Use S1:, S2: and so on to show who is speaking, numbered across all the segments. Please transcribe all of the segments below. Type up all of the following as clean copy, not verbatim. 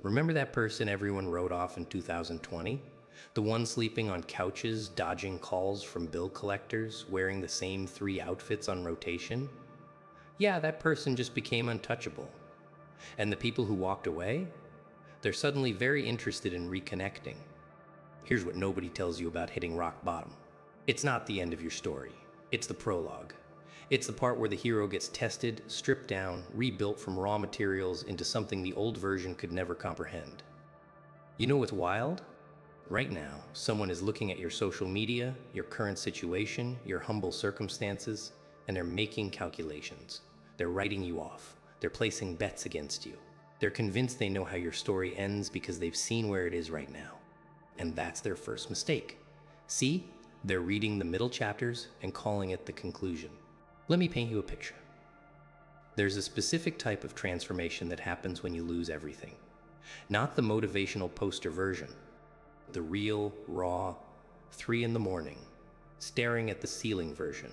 S1: Remember that person everyone wrote off in 2020? The one sleeping on couches, dodging calls from bill collectors, wearing the same 3 outfits on rotation? Yeah, that person just became untouchable. And the people who walked away? They're suddenly very interested in reconnecting. Here's what nobody tells you about hitting rock bottom. It's not the end of your story. It's the prologue. It's the part where the hero gets tested, stripped down, rebuilt from raw materials into something the old version could never comprehend. You know what's wild? Right now, someone is looking at your social media, your current situation, your humble circumstances, and they're making calculations. They're writing you off. They're placing bets against you. They're convinced they know how your story ends because they've seen where it is right now. And that's their first mistake. See? They're reading the middle chapters and calling it the conclusion. Let me paint you a picture. There's a specific type of transformation that happens when you lose everything. Not the motivational poster version. The real, raw, 3 in the morning, staring at the ceiling version.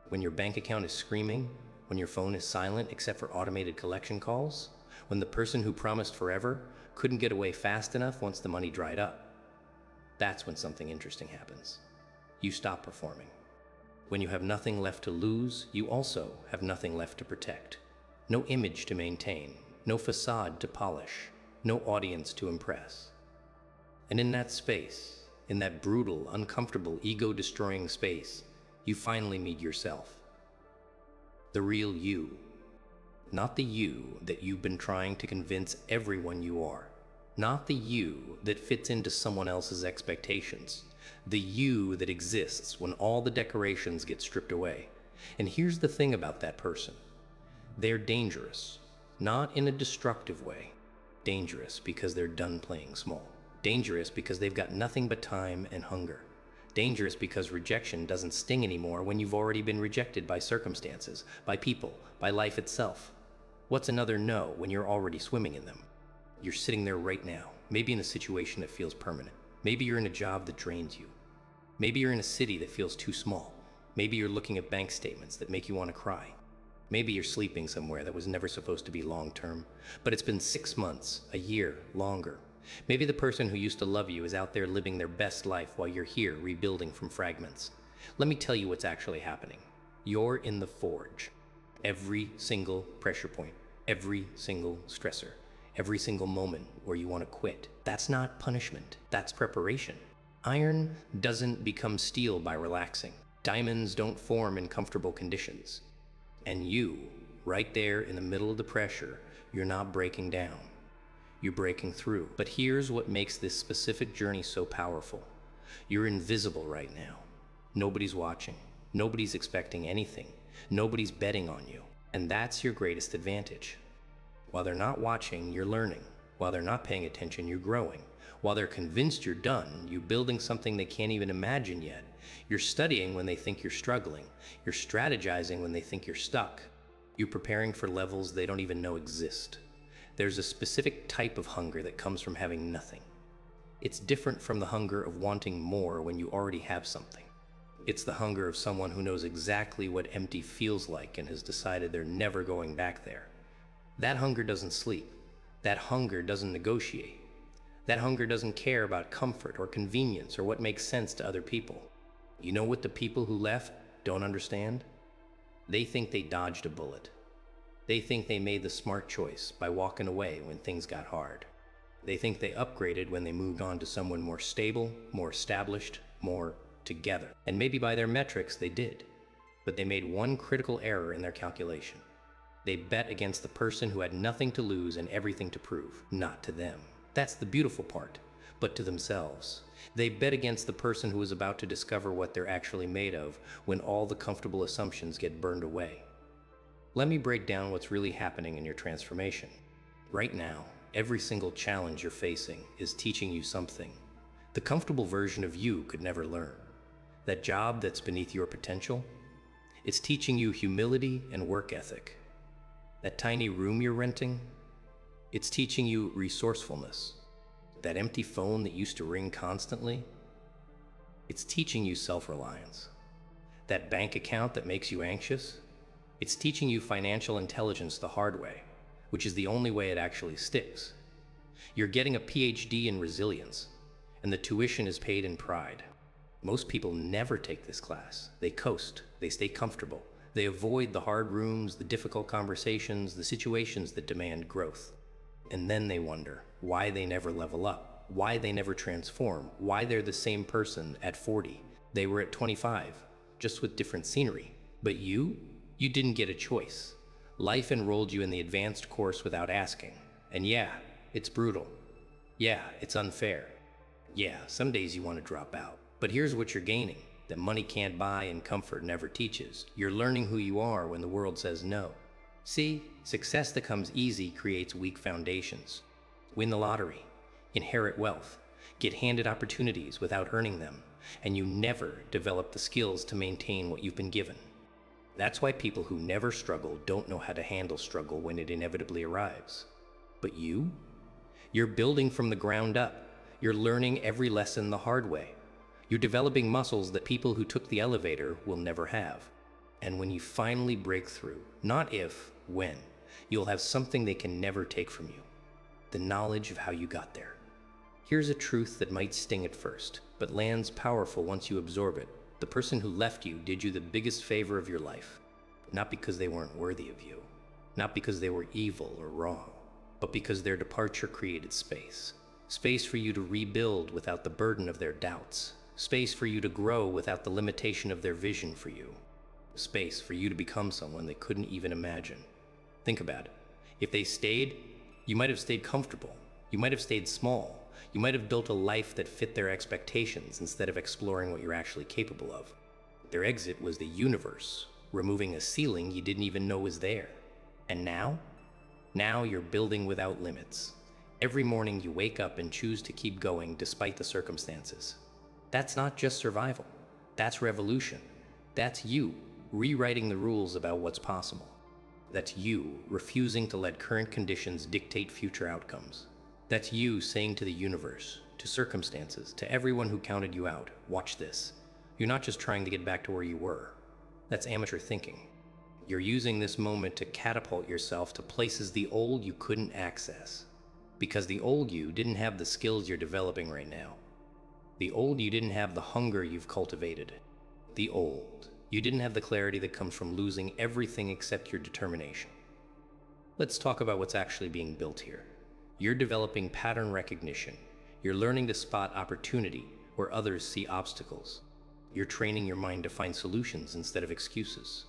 S1: When your bank account is screaming, when your phone is silent except for automated collection calls, when the person who promised forever couldn't get away fast enough once the money dried up. That's when something interesting happens. You stop performing. When you have nothing left to lose, you also have nothing left to protect. No image to maintain, no facade to polish, no audience to impress. And in that space, in that brutal, uncomfortable, ego-destroying space, you finally meet yourself. The real you. Not the you that you've been trying to convince everyone you are. Not the you that fits into someone else's expectations. The you that exists when all the decorations get stripped away. And here's the thing about that person. They're dangerous. Not in a destructive way. Dangerous because they're done playing small. Dangerous because they've got nothing but time and hunger. Dangerous because rejection doesn't sting anymore when you've already been rejected by circumstances, by people, by life itself. What's another no when you're already swimming in them? You're sitting there right now, maybe in a situation that feels permanent. Maybe you're in a job that drains you. Maybe you're in a city that feels too small. Maybe you're looking at bank statements that make you want to cry. Maybe you're sleeping somewhere that was never supposed to be long-term, but it's been 6 months, a year, longer. Maybe the person who used to love you is out there living their best life while you're here rebuilding from fragments. Let me tell you what's actually happening. You're in the forge. Every single pressure point, every single stressor, every single moment where you want to quit. That's not punishment, that's preparation. Iron doesn't become steel by relaxing. Diamonds don't form in comfortable conditions. And you, right there in the middle of the pressure, you're not breaking down. You're breaking through. But here's what makes this specific journey so powerful. You're invisible right now. Nobody's watching. Nobody's expecting anything. Nobody's betting on you. And that's your greatest advantage. While they're not watching, you're learning. While they're not paying attention, you're growing. While they're convinced you're done, you're building something they can't even imagine yet. You're studying when they think you're struggling. You're strategizing when they think you're stuck. You're preparing for levels they don't even know exist. There's a specific type of hunger that comes from having nothing. It's different from the hunger of wanting more when you already have something. It's the hunger of someone who knows exactly what empty feels like and has decided they're never going back there. That hunger doesn't sleep. That hunger doesn't negotiate. That hunger doesn't care about comfort or convenience or what makes sense to other people. You know what the people who left don't understand? They think they dodged a bullet. They think they made the smart choice by walking away when things got hard. They think they upgraded when they moved on to someone more stable, more established, more together. And maybe by their metrics they did. But they made one critical error in their calculation. They bet against the person who had nothing to lose and everything to prove, not to them. That's the beautiful part, but to themselves. They bet against the person who is about to discover what they're actually made of when all the comfortable assumptions get burned away. Let me break down what's really happening in your transformation. Right now, every single challenge you're facing is teaching you something. The comfortable version of you could never learn. That job that's beneath your potential, it's teaching you humility and work ethic. That tiny room you're renting, it's teaching you resourcefulness. That empty phone that used to ring constantly, it's teaching you self-reliance. That bank account that makes you anxious, it's teaching you financial intelligence the hard way, which is the only way it actually sticks. You're getting a PhD in resilience, and the tuition is paid in pride. Most people never take this class. They coast, they stay comfortable, they avoid the hard rooms, the difficult conversations, the situations that demand growth. And then they wonder why they never level up, why they never transform, why they're the same person at 40 they were at 25, just with different scenery. But you didn't get a choice. Life enrolled you in the advanced course without asking. And yeah, it's brutal. Yeah, it's unfair. Yeah, some days you want to drop out. But here's what you're gaining that money can't buy and comfort never teaches. You're learning who you are when the world says no. See, success that comes easy creates weak foundations. Win the lottery, inherit wealth, get handed opportunities without earning them, and you never develop the skills to maintain what you've been given. That's why people who never struggle don't know how to handle struggle when it inevitably arrives. But you're building from the ground up. You're learning every lesson the hard way. You're developing muscles that people who took the elevator will never have. And when you finally break through, not if, when, you'll have something they can never take from you: the knowledge of how you got there. Here's a truth that might sting at first, but lands powerful once you absorb it. The person who left you did you the biggest favor of your life. Not because they weren't worthy of you, not because they were evil or wrong, but because their departure created space. Space for you to rebuild without the burden of their doubts. Space for you to grow without the limitation of their vision for you. Space for you to become someone they couldn't even imagine. Think about it. If they stayed, you might have stayed comfortable. You might have stayed small. You might have built a life that fit their expectations instead of exploring what you're actually capable of. Their exit was the universe, removing a ceiling you didn't even know was there. And now? Now you're building without limits. Every morning you wake up and choose to keep going despite the circumstances. That's not just survival. That's revolution. That's you rewriting the rules about what's possible. That's you refusing to let current conditions dictate future outcomes. That's you saying to the universe, to circumstances, to everyone who counted you out, watch this. You're not just trying to get back to where you were. That's amateur thinking. You're using this moment to catapult yourself to places the old you couldn't access. Because the old you didn't have the skills you're developing right now. The old you didn't have the hunger you've cultivated. The old you didn't have the clarity that comes from losing everything except your determination. Let's talk about what's actually being built here. You're developing pattern recognition. You're learning to spot opportunity where others see obstacles. You're training your mind to find solutions instead of excuses.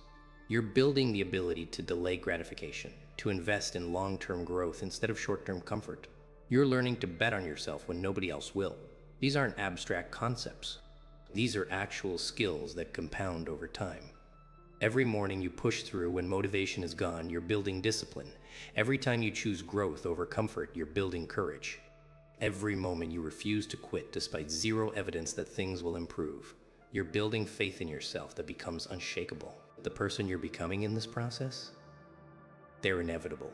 S1: You're building the ability to delay gratification, to invest in long-term growth instead of short-term comfort. You're learning to bet on yourself when nobody else will. These aren't abstract concepts. These are actual skills that compound over time. Every morning you push through when motivation is gone, you're building discipline. Every time you choose growth over comfort, you're building courage. Every moment you refuse to quit despite zero evidence that things will improve, you're building faith in yourself that becomes unshakable. The person you're becoming in this process? They're inevitable.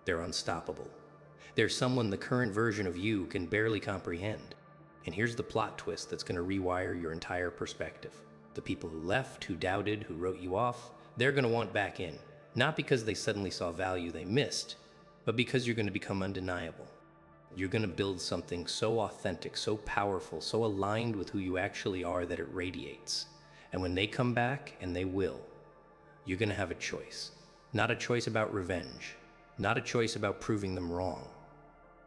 S1: They're unstoppable. They're someone the current version of you can barely comprehend. And here's the plot twist that's going to rewire your entire perspective. The people who left, who doubted, who wrote you off, they're going to want back in. Not because they suddenly saw value they missed, but because you're going to become undeniable. You're going to build something so authentic, so powerful, so aligned with who you actually are that it radiates. And when they come back, and they will, you're going to have a choice. Not a choice about revenge. Not a choice about proving them wrong.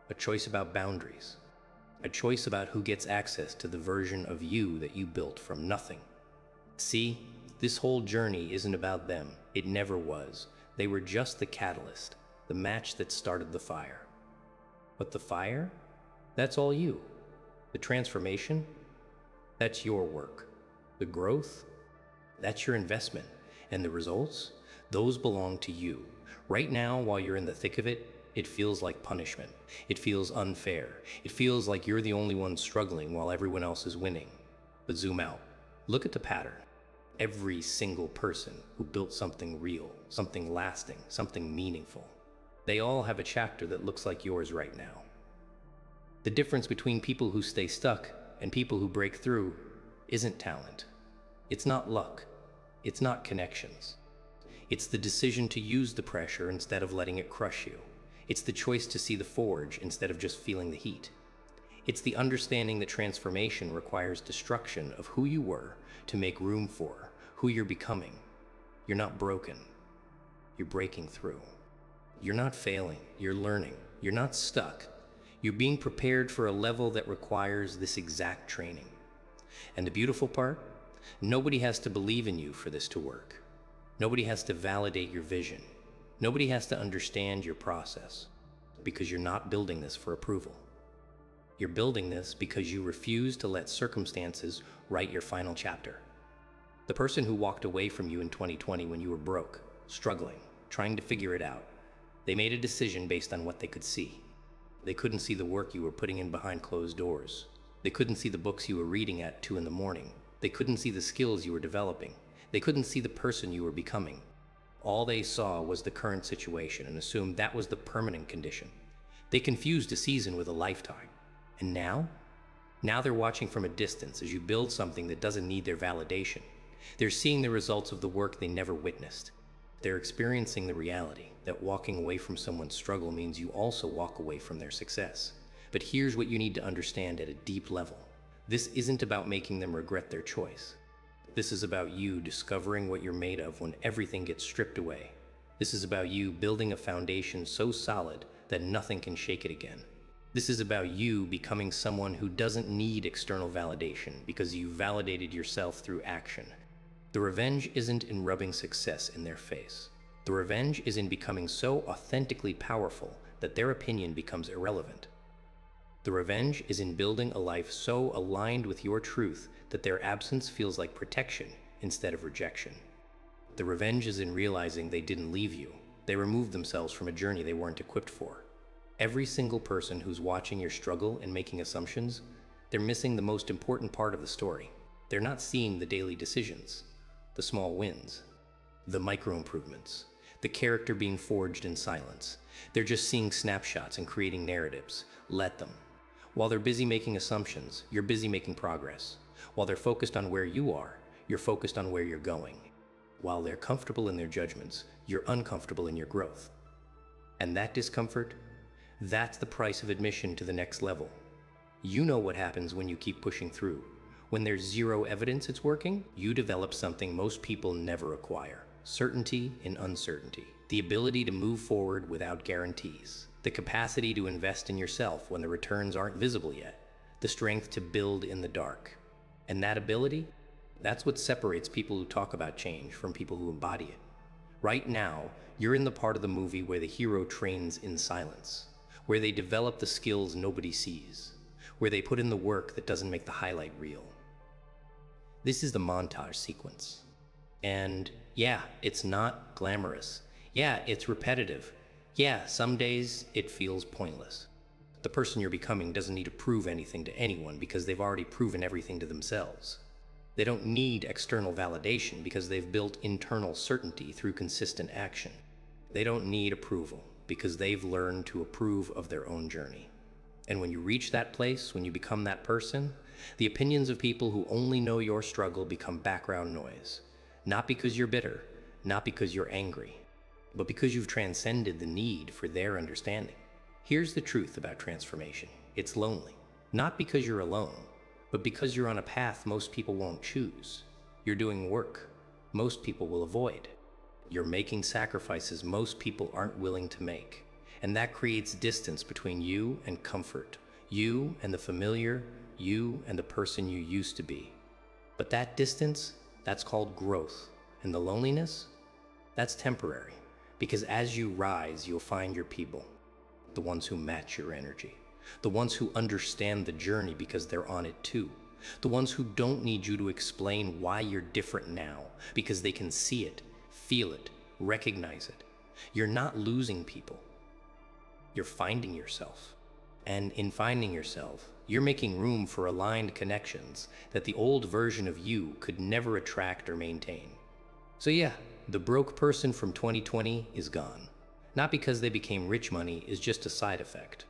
S1: A choice about boundaries. A choice about who gets access to the version of you that you built from nothing. See, this whole journey isn't about them. It never was. They were just the catalyst, the match that started the fire. But the fire? That's all you. The transformation? That's your work. The growth? That's your investment. And the results? Those belong to you. Right now, while you're in the thick of it, it feels like punishment. It feels unfair. It feels like you're the only one struggling while everyone else is winning. But zoom out. Look at the pattern. Every single person who built something real, something lasting, something meaningful, they all have a chapter that looks like yours right now. The difference between people who stay stuck and people who break through isn't talent. It's not luck. It's not connections. It's the decision to use the pressure instead of letting it crush you. It's the choice to see the forge instead of just feeling the heat. It's the understanding that transformation requires destruction of who you were to make room for who you're becoming. You're not broken. You're breaking through. You're not failing. You're learning. You're not stuck. You're being prepared for a level that requires this exact training. And the beautiful part? Nobody has to believe in you for this to work. Nobody has to validate your vision. Nobody has to understand your process, because you're not building this for approval. You're building this because you refuse to let circumstances write your final chapter. The person who walked away from you in 2020 when you were broke, struggling, trying to figure it out, they made a decision based on what they could see. They couldn't see the work you were putting in behind closed doors. They couldn't see the books you were reading at 2 a.m. They couldn't see the skills you were developing. They couldn't see the person you were becoming. All they saw was the current situation and assumed that was the permanent condition. They confused a season with a lifetime. And now? Now they're watching from a distance as you build something that doesn't need their validation. They're seeing the results of the work they never witnessed. They're experiencing the reality that walking away from someone's struggle means you also walk away from their success. But here's what you need to understand at a deep level. This isn't about making them regret their choice. This is about you discovering what you're made of when everything gets stripped away. This is about you building a foundation so solid that nothing can shake it again. This is about you becoming someone who doesn't need external validation because you validated yourself through action. The revenge isn't in rubbing success in their face. The revenge is in becoming so authentically powerful that their opinion becomes irrelevant. The revenge is in building a life so aligned with your truth that their absence feels like protection instead of rejection. The revenge is in realizing they didn't leave you. They removed themselves from a journey they weren't equipped for. Every single person who's watching your struggle and making assumptions, they're missing the most important part of the story. They're not seeing the daily decisions, the small wins, the micro improvements, the character being forged in silence. They're just seeing snapshots and creating narratives. Let them. While they're busy making assumptions, you're busy making progress. While they're focused on where you are, you're focused on where you're going. While they're comfortable in their judgments, you're uncomfortable in your growth. And that discomfort, that's the price of admission to the next level. You know what happens when you keep pushing through. When there's zero evidence it's working, you develop something most people never acquire: certainty in uncertainty. The ability to move forward without guarantees. The capacity to invest in yourself when the returns aren't visible yet. The strength to build in the dark. And that ability, that's what separates people who talk about change from people who embody it. Right now, you're in the part of the movie where the hero trains in silence, where they develop the skills nobody sees, where they put in the work that doesn't make the highlight reel. This is the montage sequence. And yeah, it's not glamorous. Yeah, it's repetitive. Yeah, some days it feels pointless. The person you're becoming doesn't need to prove anything to anyone because they've already proven everything to themselves. They don't need external validation because they've built internal certainty through consistent action. They don't need approval because they've learned to approve of their own journey. And when you reach that place, when you become that person, the opinions of people who only know your struggle become background noise. Not because you're bitter, not because you're angry, but because you've transcended the need for their understanding. Here's the truth about transformation. It's lonely. Not because you're alone, but because you're on a path most people won't choose. You're doing work most people will avoid. You're making sacrifices most people aren't willing to make. And that creates distance between you and comfort, you and the familiar, you and the person you used to be. But that distance, that's called growth. And the loneliness, that's temporary. Because as you rise, you'll find your people, the ones who match your energy, the ones who understand the journey because they're on it too, the ones who don't need you to explain why you're different now, because they can see it, feel it, recognize it. You're not losing people. You're finding yourself. And in finding yourself, you're making room for aligned connections that the old version of you could never attract or maintain. So yeah, the broke person from 2020 is gone. Not because they became rich. Money is just a side effect.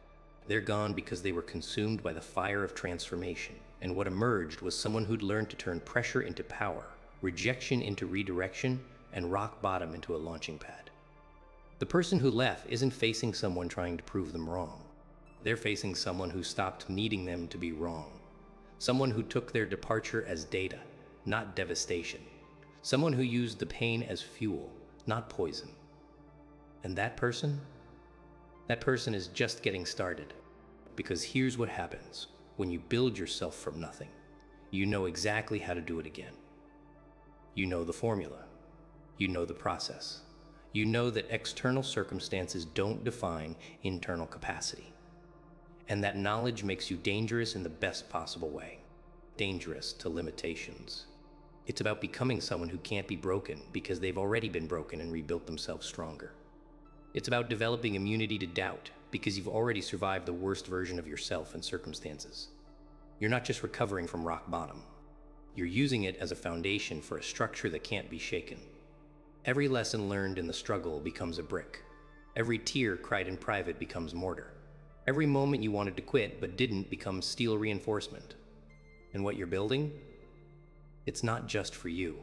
S1: They're gone because they were consumed by the fire of transformation. And what emerged was someone who'd learned to turn pressure into power, rejection into redirection, and rock bottom into a launching pad. The person who left isn't facing someone trying to prove them wrong. They're facing someone who stopped needing them to be wrong. Someone who took their departure as data, not devastation. Someone who used the pain as fuel, not poison. And that person? That person is just getting started. Because here's what happens when you build yourself from nothing. You know exactly how to do it again. You know the formula. You know the process. You know that external circumstances don't define internal capacity. And that knowledge makes you dangerous in the best possible way. Dangerous to limitations. It's about becoming someone who can't be broken because they've already been broken and rebuilt themselves stronger. It's about developing immunity to doubt because you've already survived the worst version of yourself and circumstances. You're not just recovering from rock bottom. You're using it as a foundation for a structure that can't be shaken. Every lesson learned in the struggle becomes a brick. Every tear cried in private becomes mortar. Every moment you wanted to quit but didn't becomes steel reinforcement. And what you're building? It's not just for you.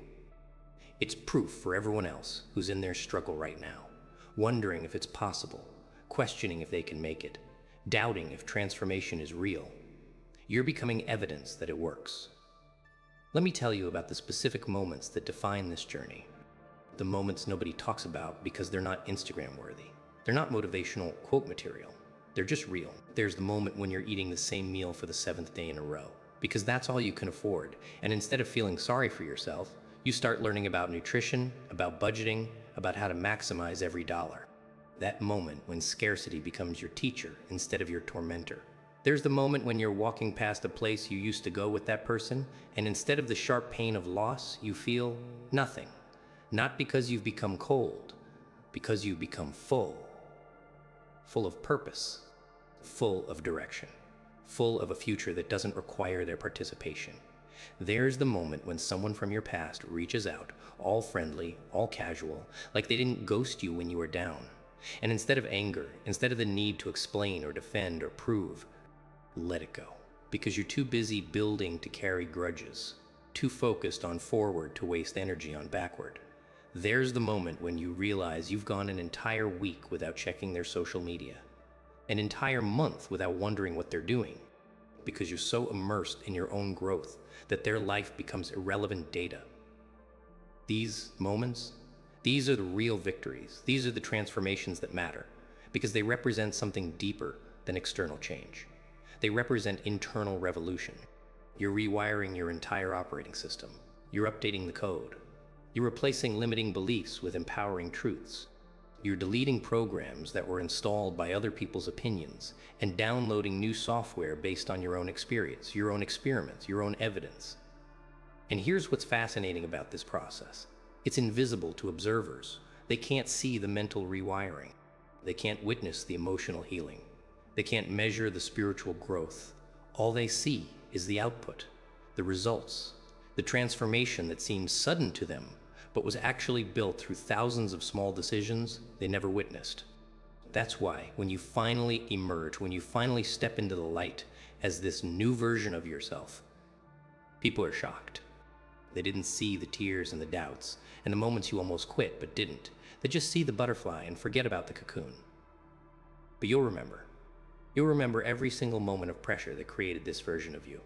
S1: It's proof for everyone else who's in their struggle right now, wondering if it's possible, questioning if they can make it, doubting if transformation is real. You're becoming evidence that it works. Let me tell you about the specific moments that define this journey. The moments nobody talks about because they're not Instagram worthy. They're not motivational quote material. They're just real. There's the moment when you're eating the same meal for the 7th day in a row, because that's all you can afford. And instead of feeling sorry for yourself, you start learning about nutrition, about budgeting, about how to maximize every dollar. That moment when scarcity becomes your teacher instead of your tormentor. There's the moment when you're walking past a place you used to go with that person, and instead of the sharp pain of loss, you feel nothing. Not because you've become cold, because you've become full. Full of purpose, full of direction, full of a future that doesn't require their participation. There's the moment when someone from your past reaches out, all friendly, all casual, like they didn't ghost you when you were down. And instead of anger, instead of the need to explain or defend or prove, let it go. Because you're too busy building to carry grudges, too focused on forward to waste energy on backward. There's the moment when you realize you've gone an entire week without checking their social media, an entire month without wondering what they're doing, because you're so immersed in your own growth that their life becomes irrelevant data. These moments, these are the real victories. These are the transformations that matter, because they represent something deeper than external change. They represent internal revolution. You're rewiring your entire operating system. You're updating the code. You're replacing limiting beliefs with empowering truths. You're deleting programs that were installed by other people's opinions and downloading new software based on your own experience, your own experiments, your own evidence. And here's what's fascinating about this process. It's invisible to observers. They can't see the mental rewiring. They can't witness the emotional healing. They can't measure the spiritual growth. All they see is the output, the results, the transformation that seems sudden to them, but was actually built through thousands of small decisions they never witnessed. That's why when you finally emerge, when you finally step into the light as this new version of yourself, people are shocked. They didn't see the tears and the doubts and the moments you almost quit but didn't. They just see the butterfly and forget about the cocoon. But you'll remember. You'll remember every single moment of pressure that created this version of you.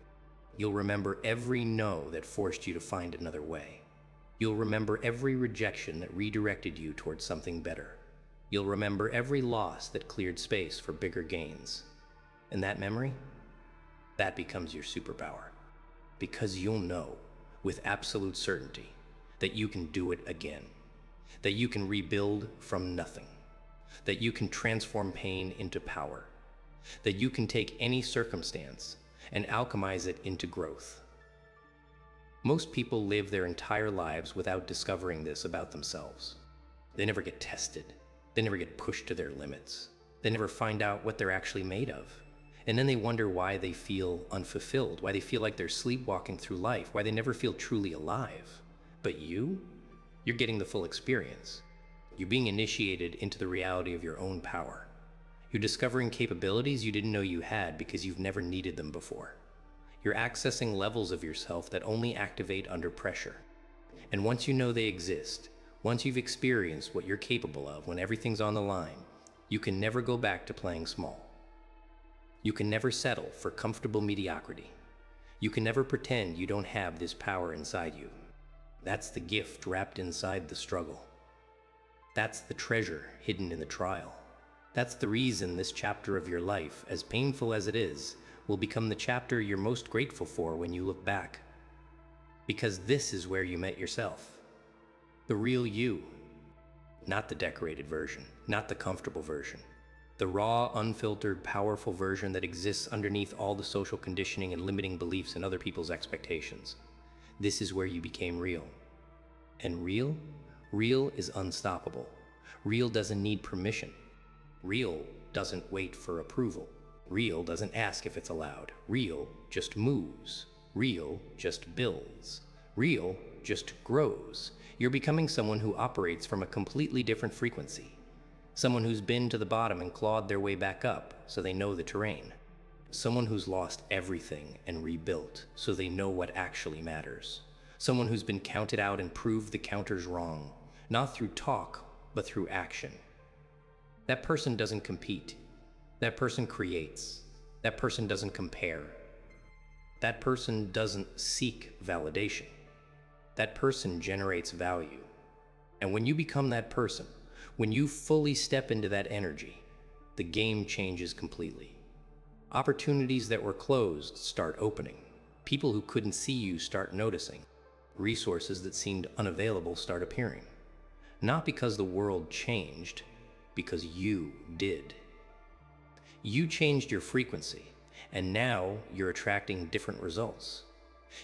S1: You'll remember every no that forced you to find another way. You'll remember every rejection that redirected you towards something better. You'll remember every loss that cleared space for bigger gains. And that memory? That becomes your superpower. Because you'll know, with absolute certainty, that you can do it again. That you can rebuild from nothing. That you can transform pain into power. That you can take any circumstance and alchemize it into growth. Most people live their entire lives without discovering this about themselves. They never get tested. They never get pushed to their limits. They never find out what they're actually made of. And then they wonder why they feel unfulfilled, why they feel like they're sleepwalking through life, why they never feel truly alive. But you're getting the full experience. You're being initiated into the reality of your own power. You're discovering capabilities you didn't know you had because you've never needed them before. You're accessing levels of yourself that only activate under pressure. And once you know they exist, Once you've experienced what you're capable of when everything's on the line, you can never go back to playing small. You can never settle for comfortable mediocrity. You can never pretend you don't have this power inside you. That's the gift wrapped inside the struggle. That's the treasure hidden in the trial. That's the reason this chapter of your life, as painful as it is, will become the chapter you're most grateful for when you look back. Because this is where you met yourself. The real you. Not the decorated version, not the comfortable version. The raw, unfiltered, powerful version that exists underneath all the social conditioning and limiting beliefs and other people's expectations. This is where you became real. And real? Real is unstoppable. Real doesn't need permission. Real doesn't wait for approval. Real doesn't ask if it's allowed. Real just moves. Real just builds. Real just grows. You're becoming someone who operates from a completely different frequency. Someone who's been to the bottom and clawed their way back up so they know the terrain. Someone who's lost everything and rebuilt so they know what actually matters. Someone who's been counted out and proved the counters wrong, not through talk, but through action. That person doesn't compete. That person creates. That person doesn't compare. That person doesn't seek validation. That person generates value. And when you become that person, when you fully step into that energy, the game changes completely. Opportunities that were closed start opening. People who couldn't see you start noticing. Resources that seemed unavailable start appearing. Not because the world changed, because you did. You changed your frequency, and now you're attracting different results.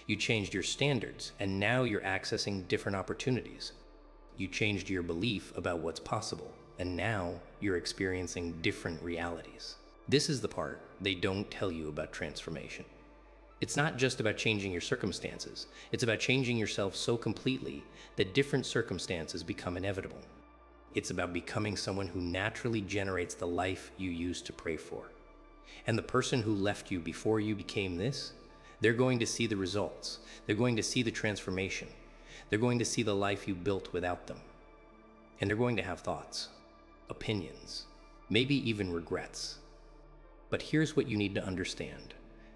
S1: You changed your standards, and now you're accessing different opportunities. You changed your belief about what's possible, and now you're experiencing different realities. This is the part they don't tell you about transformation. It's not just about changing your circumstances. It's about changing yourself so completely that different circumstances become inevitable. It's about becoming someone who naturally generates the life you used to pray for. And the person who left you before you became this, they're going to see the results. They're going to see the transformation. They're going to see the life you built without them. And they're going to have thoughts, opinions, maybe even regrets. But here's what you need to understand.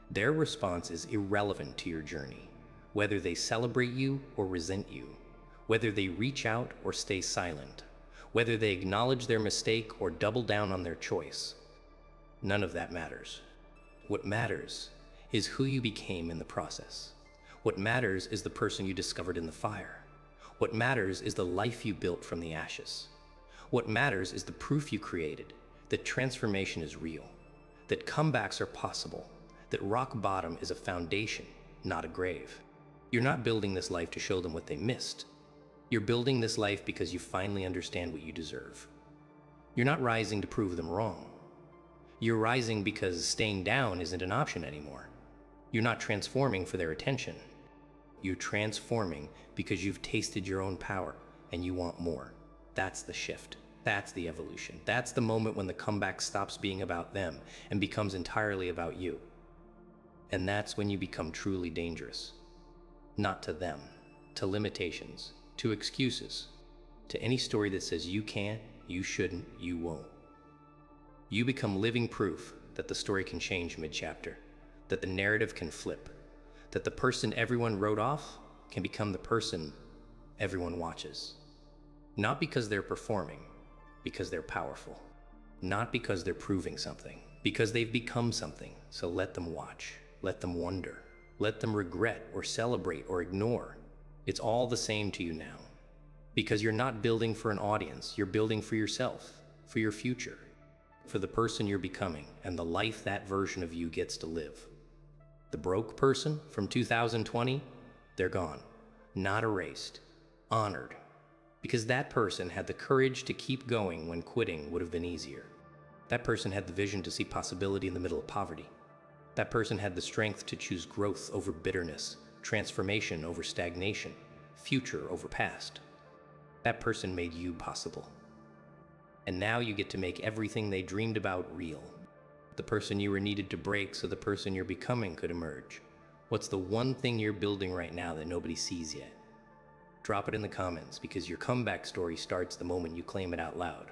S1: Their response is irrelevant to your journey, whether they celebrate you or resent you, whether they reach out or stay silent, whether they acknowledge their mistake or double down on their choice. None of that matters. What matters is who you became in the process. What matters is the person you discovered in the fire. What matters is the life you built from the ashes. What matters is the proof you created that transformation is real, that comebacks are possible, that rock bottom is a foundation, not a grave. You're not building this life to show them what they missed. You're building this life because you finally understand what you deserve. You're not rising to prove them wrong. You're rising because staying down isn't an option anymore. You're not transforming for their attention. You're transforming because you've tasted your own power and you want more. That's the shift. That's the evolution. That's the moment when the comeback stops being about them and becomes entirely about you. And that's when you become truly dangerous. Not to them, to limitations, to excuses, to any story that says you can't, you shouldn't, you won't. You become living proof that the story can change mid-chapter, that the narrative can flip, that the person everyone wrote off can become the person everyone watches. Not because they're performing, because they're powerful. Not because they're proving something, because they've become something. So let them watch. Let them wonder. Let them regret or celebrate or ignore. It's all the same to you now. Because you're not building for an audience, you're building for yourself, for your future, for the person you're becoming, and the life that version of you gets to live. The broke person from 2020, they're gone. Not erased, honored. Because that person had the courage to keep going when quitting would have been easier. That person had the vision to see possibility in the middle of poverty. That person had the strength to choose growth over bitterness, transformation over stagnation, future over past. That person made you possible. And now you get to make everything they dreamed about real. The person you were needed to break so the person you're becoming could emerge. What's the one thing you're building right now that nobody sees yet? Drop it in the comments because your comeback story starts the moment you claim it out loud.